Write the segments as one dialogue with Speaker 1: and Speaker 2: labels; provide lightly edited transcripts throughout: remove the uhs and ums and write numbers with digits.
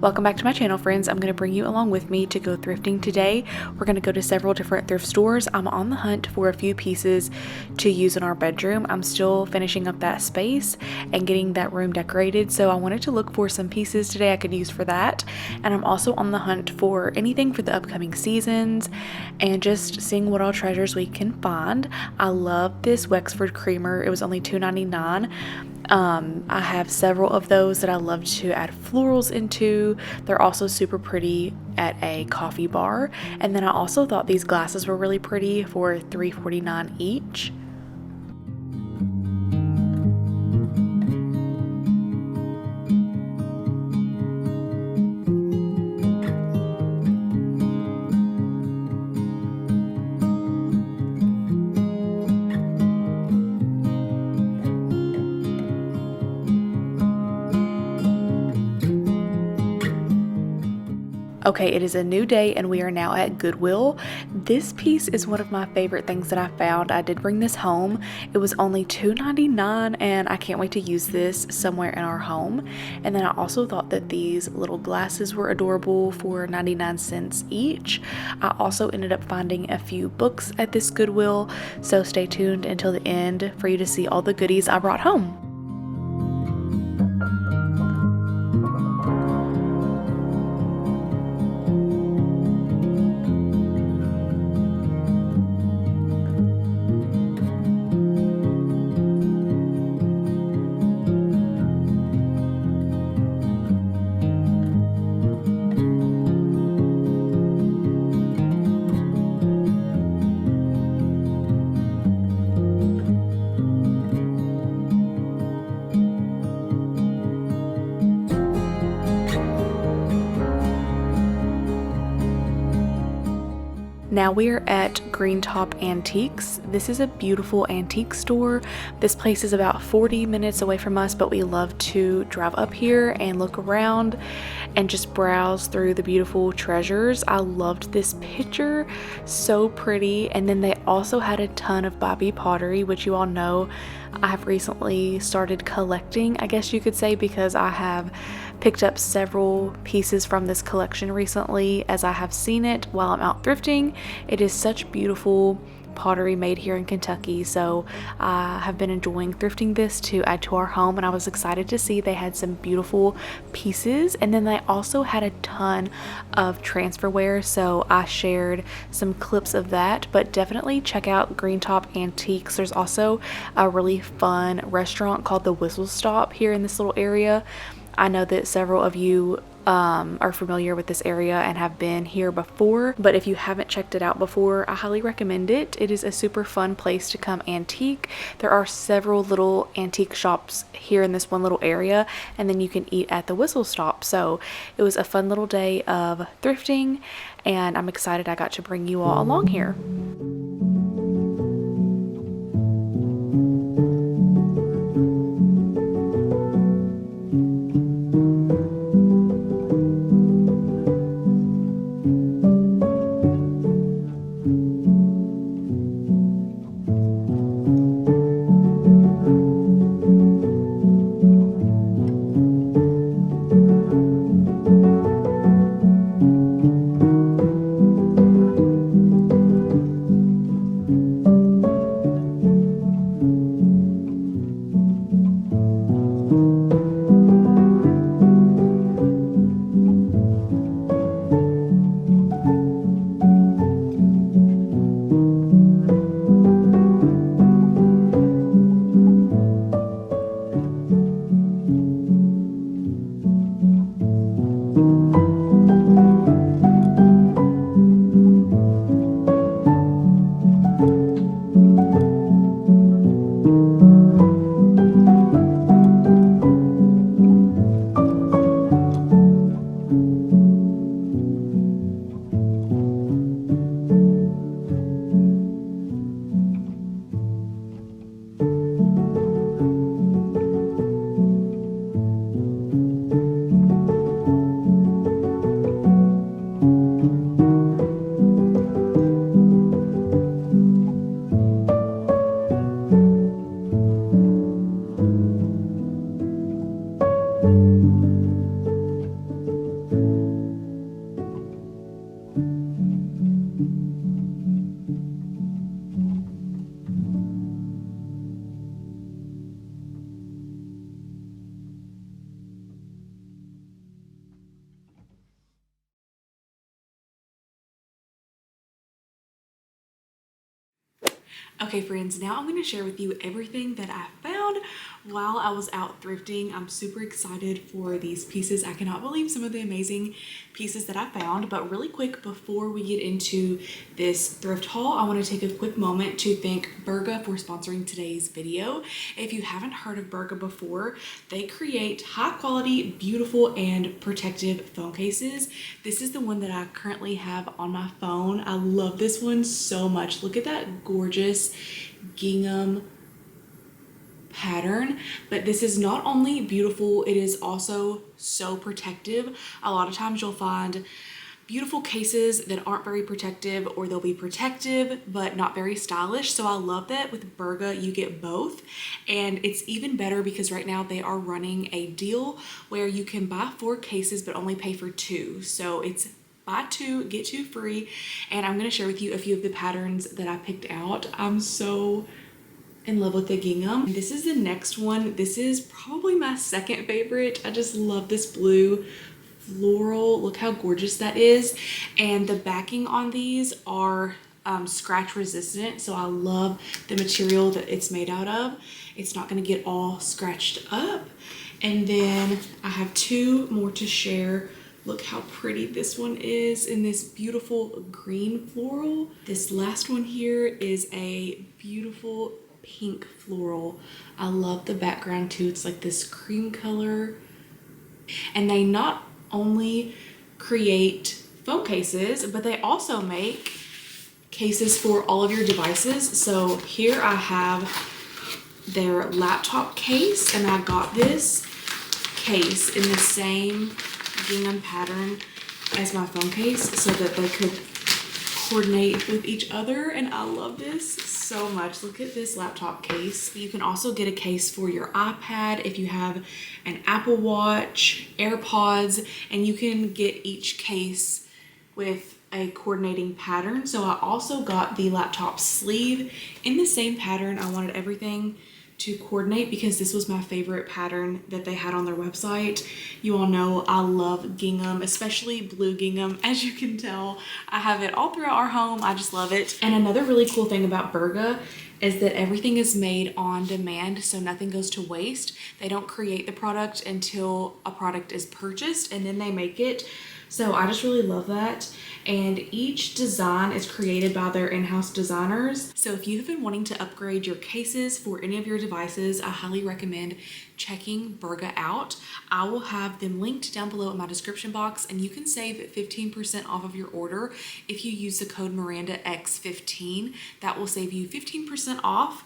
Speaker 1: Welcome back to my channel, friends. I'm going to bring you along with me to go thrifting today. We're going to go to several different thrift stores. I'm on the hunt for a few pieces to use in our bedroom. I'm still finishing up that space and getting that room decorated, so I wanted to look for some pieces today I could use for that. And I'm also on the hunt for anything for the upcoming seasons and just seeing what all treasures we can find. I love this Wexford creamer. It was only $2.99. I have several of those that I love to add florals into. They're also super pretty at a coffee bar. And then I also thought these glasses were really pretty for $3.49 each. Okay, it is a new day and we are now at Goodwill. This piece is one of my favorite things that I found. I did bring this home. It was only $2.99 and I can't wait to use this somewhere in our home. And then I also thought that these little glasses were adorable for 99 cents each. I also ended up finding a few books at this Goodwill, so stay tuned until the end for you to see all the goodies I brought home. Now we are at Green Top Antiques. This is a beautiful antique store. This place is about 40 minutes away from us, but we love to drive up here and look around and just browse through the beautiful treasures. I loved this picture, so pretty. And then they also had a ton of Bobby pottery, which you all know I have recently started collecting, I guess you could say, because I have picked up several pieces from this collection recently as I have seen it while I'm out thrifting. It is such beautiful pottery made here in Kentucky, so I have been enjoying thrifting this to add to our home, and I was excited to see they had some beautiful pieces. And then they also had a ton of transferware, so I shared some clips of that. But definitely check out Green Top Antiques. There's also a really fun restaurant called the Whistle Stop here in this little area. I know that several of you are familiar with this area and have been here before, but if you haven't checked it out before, I highly recommend it. It is a super fun place to come antique. There are several little antique shops here in this one little area, and then you can eat at the Whistle Stop. So it was a fun little day of thrifting, and I'm excited I got to bring you all along here. Okay friends, now I'm going to share with you everything that I found while I was out thrifting. I'm super excited for these pieces. I cannot believe some of the amazing pieces that I found. But really quick, before we get into this thrift haul, I want to take a quick moment to thank Berga for sponsoring today's video. If you haven't heard of Berga before, they create high quality, beautiful, and protective phone cases. This is the one that I currently have on my phone. I love this one so much. Look at that gorgeous gingham pattern. But this is not only beautiful, it is also so protective. A lot of times you'll find beautiful cases that aren't very protective, or they'll be protective but not very stylish. So I love that with Berga you get both. And it's even better because right now they are running a deal where you can buy 4 cases but only pay for 2. So it's buy 2 get 2 free. And I'm going to share with you a few of the patterns that I picked out. I'm so in love with the gingham. This is the next one. This is probably my second favorite. I just love this blue floral. Look how gorgeous that is. And the backing on these are scratch resistant, so I love the material that it's made out of. It's not going to get all scratched up. And then I have 2 more to share. Look how pretty this one is in this beautiful green floral. This last one here is a beautiful pink floral. I love the background too. It's like this cream color. And they not only create phone cases, but they also make cases for all of your devices. So here I have their laptop case, and I got this case in the same gingham pattern as my phone case so that they could coordinate with each other. And I love this so much. Look at this laptop case. You can also get a case for your iPad if you have an Apple Watch, AirPods, and you can get each case with a coordinating pattern. So I also got the laptop sleeve in the same pattern. I wanted everything to coordinate because this was my favorite pattern that they had on their website. You all know I love gingham, especially blue gingham. As you can tell, I have it all throughout our home. I just love it. And another really cool thing about Berga is that everything is made on demand, so nothing goes to waste. They don't create the product until a product is purchased and then they make it. So I just really love that. And each design is created by their in-house designers. So if you've been wanting to upgrade your cases for any of your devices, I highly recommend checking Berga out. I will have them linked down below in my description box, and you can save 15% off of your order if you use the code MirandaX15. That will save you 15% off.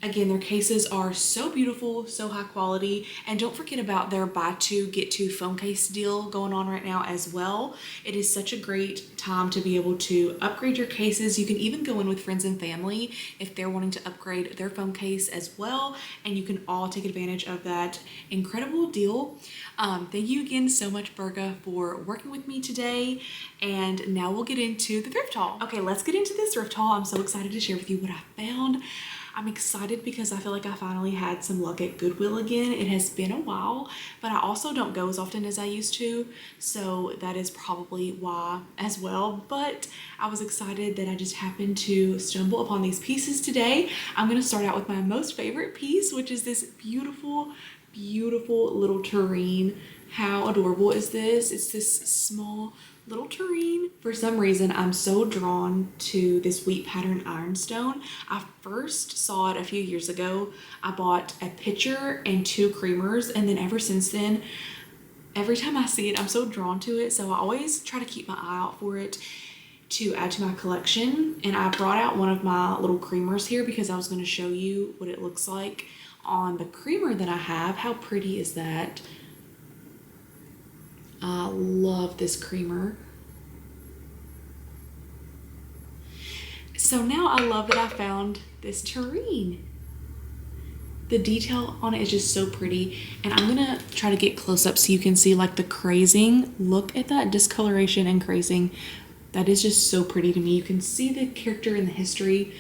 Speaker 1: Again, their cases are so beautiful, so high quality, and don't forget about their buy 2 get 2 phone case deal going on right now as well. It is such a great time to be able to upgrade your cases. You can even go in with friends and family if they're wanting to upgrade their phone case as well, and you can all take advantage of that incredible deal. Thank you again so much, Berga, for working with me today. And now we'll get into the thrift haul. Okay, let's get into this thrift haul. I'm so excited to share with you what I found. I'm excited because I feel like I finally had some luck at Goodwill again. It has been a while, but I also don't go as often as I used to, so that is probably why as well. But I was excited that I just happened to stumble upon these pieces today. I'm going to start out with my most favorite piece, which is this beautiful, beautiful little tureen. How adorable is this? It's this small little tureen. For some reason, I'm so drawn to this wheat pattern ironstone. I first saw it a few years ago. I bought a pitcher and 2 creamers, and then ever since then, every time I see it, I'm so drawn to it. So I always try to keep my eye out for it to add to my collection. And I brought out one of my little creamers here because I was going to show you what it looks like on the creamer that I have. How pretty is that? I love this creamer. So now I love that I found this tureen. The detail on it is just so pretty, and I'm gonna try to get close up so you can see like the crazing. Look at that discoloration and crazing. That is just so pretty to me. You can see the character and the history.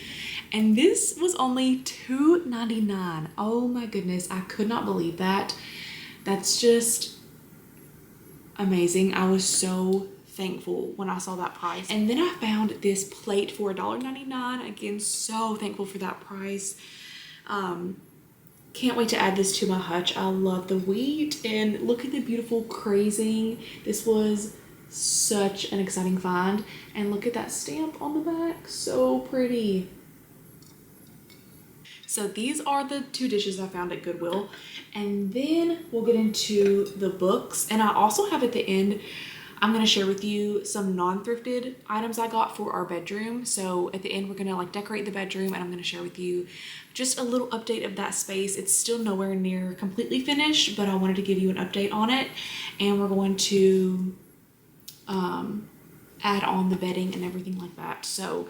Speaker 1: And this was only $2.99. Oh my goodness, I could not believe that. That's just amazing. I was so thankful when I saw that price. And then I found this plate for $1.99. Again, so thankful for that price. Can't wait to add this to my hutch. I love the wheat, and look at the beautiful crazing. This was such an exciting find, and look at that stamp on the back, so pretty. So these are the 2 dishes I found at Goodwill, and then we'll get into the books. And I also have at the end, I'm going to share with you some non-thrifted items I got for our bedroom. So at the end, we're going to like decorate the bedroom, and I'm going to share with you just a little update of that space. It's still nowhere near completely finished, but I wanted to give you an update on it. And we're going to add on the bedding and everything like that. So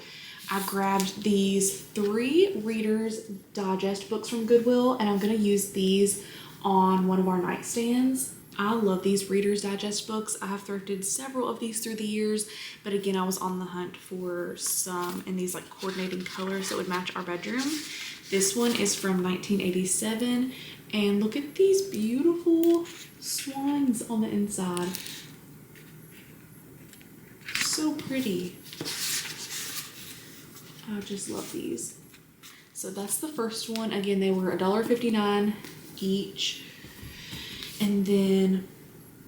Speaker 1: I grabbed these 3 Reader's Digest books from Goodwill, and I'm going to use these on one of our nightstands. I love these Reader's Digest books. I have thrifted several of these through the years, but again, I was on the hunt for some in these like coordinating colors that would match our bedroom. This one is from 1987, and look at these beautiful swans on the inside. So pretty. I just love these. So that's the first one. Again, they were $1.59 each. And then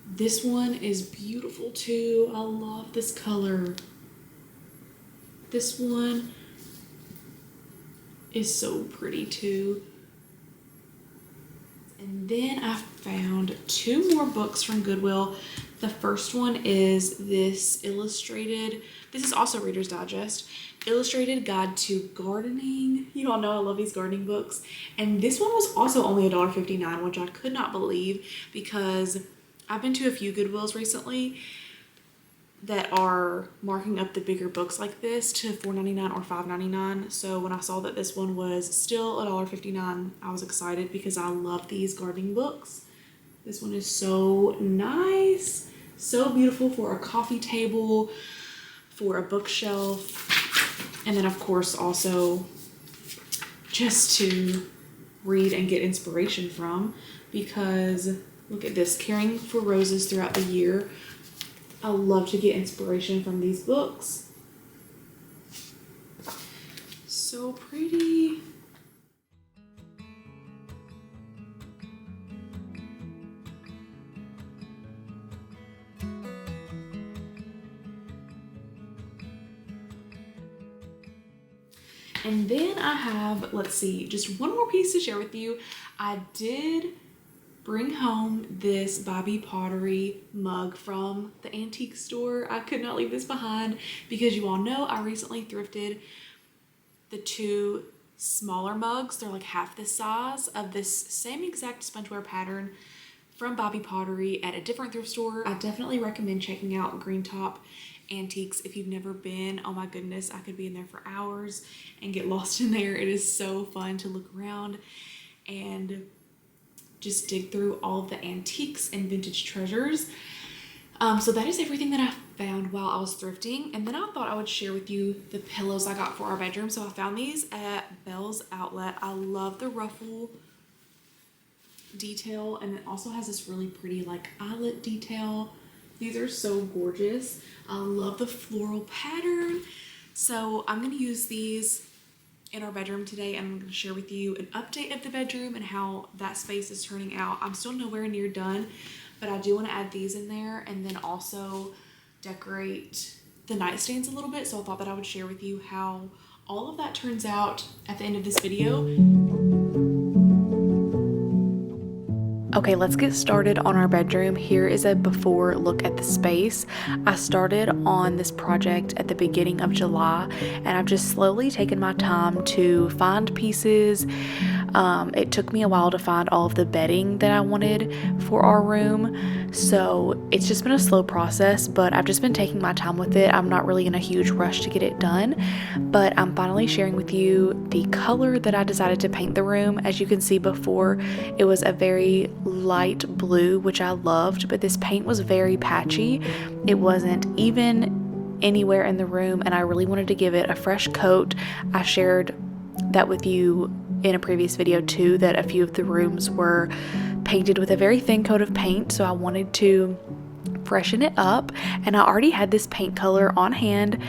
Speaker 1: this one is beautiful too. I love this color. This one is so pretty too. And then I found 2 more books from Goodwill. The first one is this illustrated, this is also Reader's Digest, Illustrated Guide to Gardening. You all know I love these gardening books. And this one was also only $1.59, which I could not believe, because I've been to a few Goodwills recently that are marking up the bigger books like this to $4.99 or $5.99. So when I saw that this one was still $1.59, I was excited because I love these gardening books. This one is so nice, so beautiful for a coffee table, for a bookshelf, and then of course also just to read and get inspiration from, because look at this, Caring for Roses Throughout the Year. I love to get inspiration from these books. So pretty. And then I have, let's see, just one more piece to share with you. I did bring home this Bobby Pottery mug from the antique store. I could not leave this behind because you all know I recently thrifted the 2 smaller mugs. They're like half the size of this same exact spongeware pattern from Bobby Pottery at a different thrift store. I definitely recommend checking out Green Top Antiques if you've never been. Oh my goodness, I could be in there for hours and get lost in there. It is so fun to look around and just dig through all of the antiques and vintage treasures. So that is everything that I found while I was thrifting. And then I thought I would share with you the pillows I got for our bedroom. So I found these at Bell's Outlet. I love the ruffle detail, and it also has this really pretty like eyelet detail. These are so gorgeous. I love the floral pattern. So I'm going to use these in our bedroom today, and I'm going to share with you an update of the bedroom and how that space is turning out. I'm still nowhere near done, but I do want to add these in there and then also decorate the nightstands a little bit. So I thought that I would share with you how all of that turns out at the end of this video. Okay, let's get started on our bedroom. Here is a before look at the space. I started on this project at the beginning of July, and I've just slowly taken my time to find pieces. It took me a while to find all of the bedding that I wanted for our room, so it's just been a slow process, but I've just been taking my time with it. I'm not really in a huge rush to get it done, but I'm finally sharing with you the color that I decided to paint the room. As you can see before, it was a very light blue, which I loved, but this paint was very patchy. It wasn't even anywhere in the room, and I really wanted to give it a fresh coat. I shared that with you in a previous video too, that a few of the rooms were painted with a very thin coat of paint, so I wanted to freshen it up, and I already had this paint color on hand.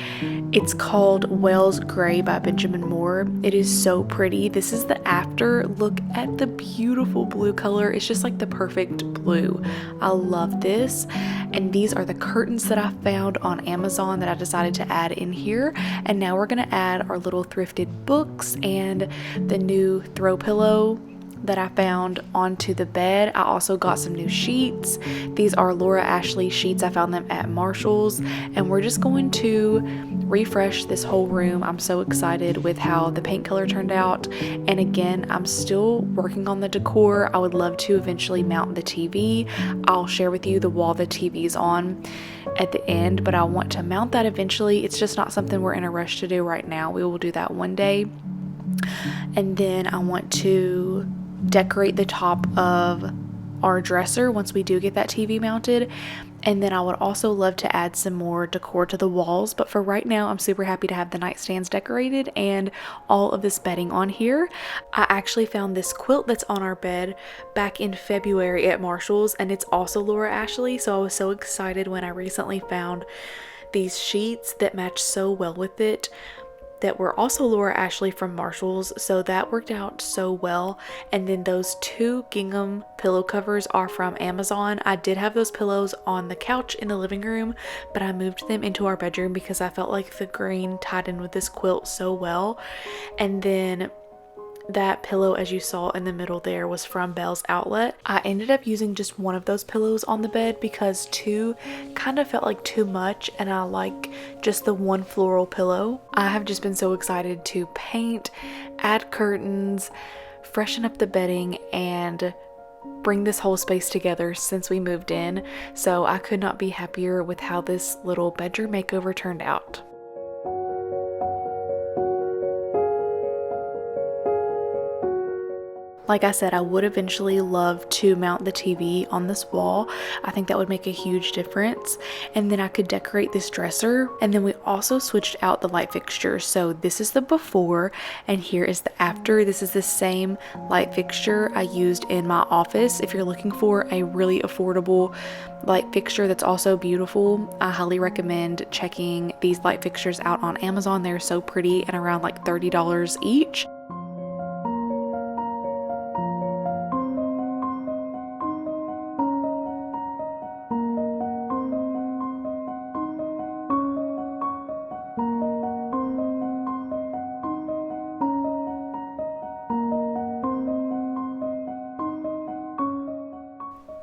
Speaker 1: It's called Wales Gray by Benjamin Moore. It is so pretty. This is the after. Look at the beautiful blue color. It's just like the perfect blue. I love this. And these are the curtains that I found on Amazon that I decided to add in here. And now we're gonna add our little thrifted books and the new throw pillow that I found onto the bed. I also got some new sheets. These are Laura Ashley sheets. I found them at Marshall's, and we're just going to refresh this whole room. I'm so excited with how the paint color turned out. And again, I'm still working on the decor. I would love to eventually mount the TV. I'll share with you the wall the TV's on at the end, but I want to mount that eventually. It's just not something we're in a rush to do right now. We will do that one day. And then I want to decorate the top of our dresser once we do get that TV mounted. And then I would also love to add some more decor to the walls, but for right now I'm super happy to have the nightstands decorated and all of this bedding on here. I actually found this quilt that's on our bed back in February at Marshall's, and it's also Laura Ashley, so I was so excited when I recently found these sheets that match so well with it that were also Laura Ashley from Marshall's, so that worked out so well. And then those two gingham pillow covers are from Amazon. I did have those pillows on the couch in the living room, but I moved them into our bedroom because I felt like the green tied in with this quilt so well. And then that pillow, as you saw in the middle there, was from Belle's Outlet. I ended up using just one of those pillows on the bed because two kind of felt like too much, and I like just the one floral pillow. I have just been so excited to paint, add curtains, freshen up the bedding, and bring this whole space together since we moved in. So I could not be happier with how this little bedroom makeover turned out. Like I said, I would eventually love to mount the TV on this wall. I think that would make a huge difference. And then I could decorate this dresser. And then we also switched out the light fixtures. So this is the before and here is the after. This is the same light fixture I used in my office. If you're looking for a really affordable light fixture that's also beautiful, I highly recommend checking these light fixtures out on Amazon. They're so pretty and around like $30 each.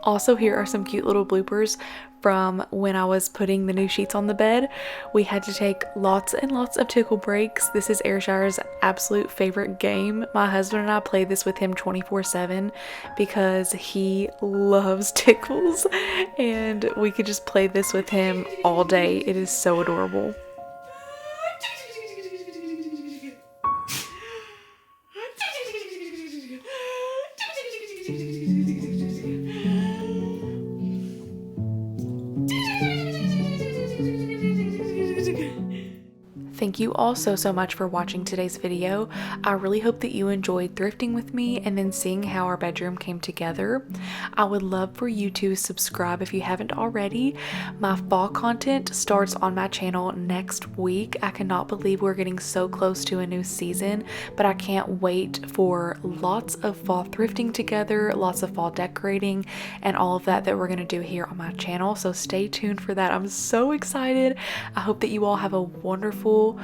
Speaker 1: Also, here are some cute little bloopers from when I was putting the new sheets on the bed. We had to take lots and lots of tickle breaks. This is Airshire's absolute favorite game. My husband and I play this with him 24/7 because he loves tickles, and we could just play this with him all day. It is so adorable. Thank you all so much for watching today's video. I really hope that you enjoyed thrifting with me and then seeing how our bedroom came together. I would love for you to subscribe if you haven't already. My fall content starts on my channel next week. I cannot believe we're getting so close to a new season, but I can't wait for lots of fall thrifting together, lots of fall decorating, and all of that we're going to do here on my channel. So stay tuned for that. I'm so excited. I hope that you all have a wonderful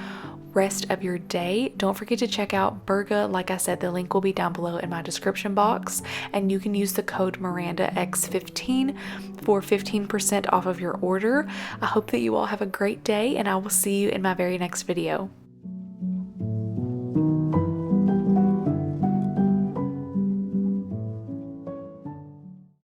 Speaker 1: rest of your day. Don't forget to check out Burga. Like I said, the link will be down below in my description box, and you can use the code MirandaX15 for 15% off of your order. I hope that you all have a great day, and I will see you in my very next video.